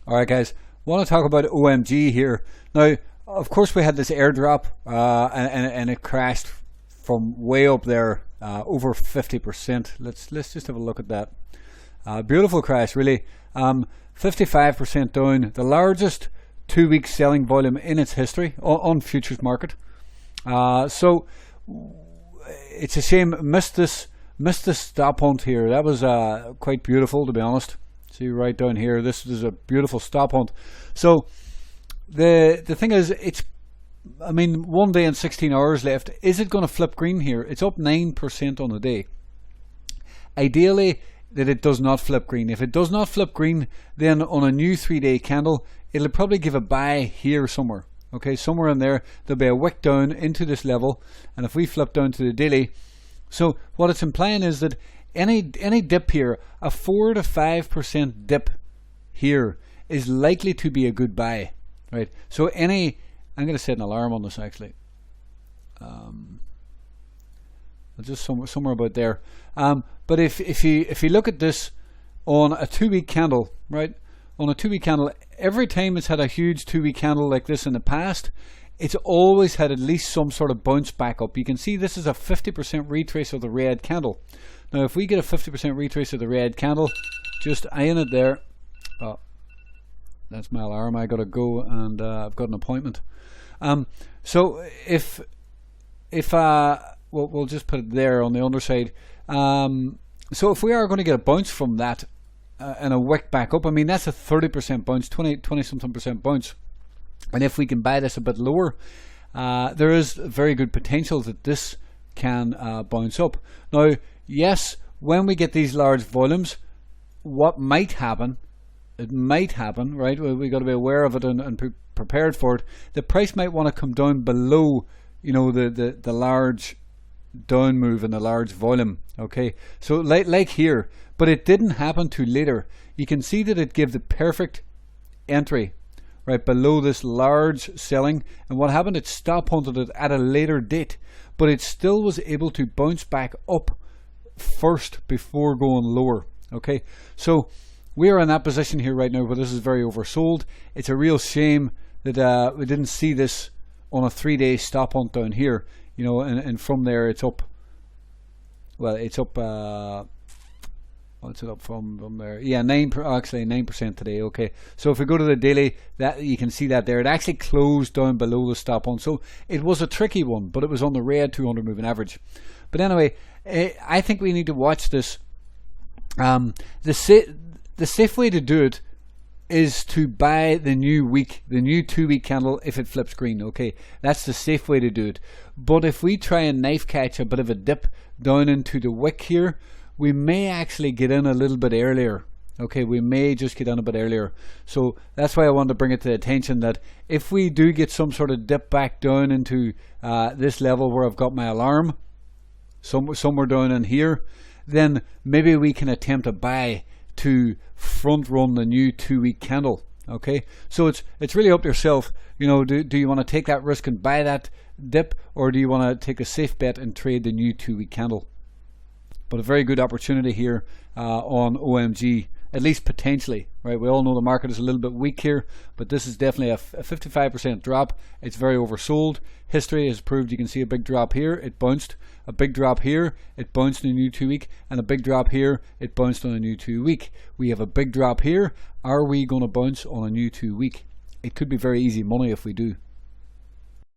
Alright guys, want to talk about OMG here. Now, of course we had this airdrop and it crashed from way up there, over 50%. Let's just have a look at that. Beautiful crash, really. 55% down, the largest 2-week selling volume in its history on futures market. So it's a shame, missed this stop hunt here. That was quite beautiful, to be honest. See right down here, this is a beautiful stop hunt. So the thing is, I mean, 1 day and 16 hours left. Is it going to flip green here? It's up 9% on the day. Ideally that it does not flip green. If it does not flip green, then on a new 3-day candle, it'll probably give a buy here somewhere. Okay, somewhere in there, there'll be a wick down into this level, and if we flip down to the daily, so what it's implying is that any dip here, a 4 to 5% dip here, is likely to be a good buy, right? So I'm going to set an alarm on this actually. Just somewhere about there. But if you look at this on a 2-week candle, right? On a 2-week candle, every time it's had a huge 2-week candle like this in the past, it's always had at least some sort of bounce back up. You can see this is a 50% retrace of the red candle. Now if we get a 50% retrace of the red candle, just eyeing it there. Oh, that's my alarm. I gotta go, and I've got an appointment. So if we'll just put it there on the underside. So if we are going to get a bounce from that and a wick back up, I mean that's a 30% bounce, 20 something percent bounce. And if we can buy this a bit lower, there is very good potential that this can bounce up. Now, yes, when we get these large volumes, what might happen, it might happen, right? We got to be aware of it and be prepared for it. The price might want to come down below, you know, the large down move and the large volume. Okay, so like here, but it didn't happen till later. You can see that it gave the perfect entry right below this large selling, and what happened, it stop hunted it at a later date, but it still was able to bounce back up first before going lower. Okay, so we are in that position here right now where this is very oversold. It's a real shame that we didn't see this on a 3-day stop hunt down here, you know, and from there it's up. Well, it's up. What's it up from there? Yeah, actually 9% today. Okay, so if we go to the daily, that you can see that there, it actually closed down below the stop hunt. So it was a tricky one, but it was on the red 200 moving average. But anyway, I think we need to watch this. The safe way to do it is to buy the new 2-week candle if it flips green. Okay, that's the safe way to do it. But if we try and knife catch a bit of a dip down into the wick here, we may actually get in a little bit earlier. Okay, we may just get in a bit earlier. So that's why I wanted to bring it to attention that if we do get some sort of dip back down into this level where I've got my alarm, somewhere down in here, then maybe we can attempt a buy to front run the new 2-week candle. Okay, so it's really up to yourself. You know, do you want to take that risk and buy that dip, or do you want to take a safe bet and trade the new 2-week candle? But a very good opportunity here on OMG, at least potentially, right? We all know the market is a little bit weak here, but this is definitely a 55% drop. It's very oversold. History has proved, you can see a big drop here, it bounced. A big drop here, it bounced on a new 2-week, and a big drop here, it bounced on a new 2-week. We have a big drop here. Are we going to bounce on a new 2-week? It could be very easy money if we do.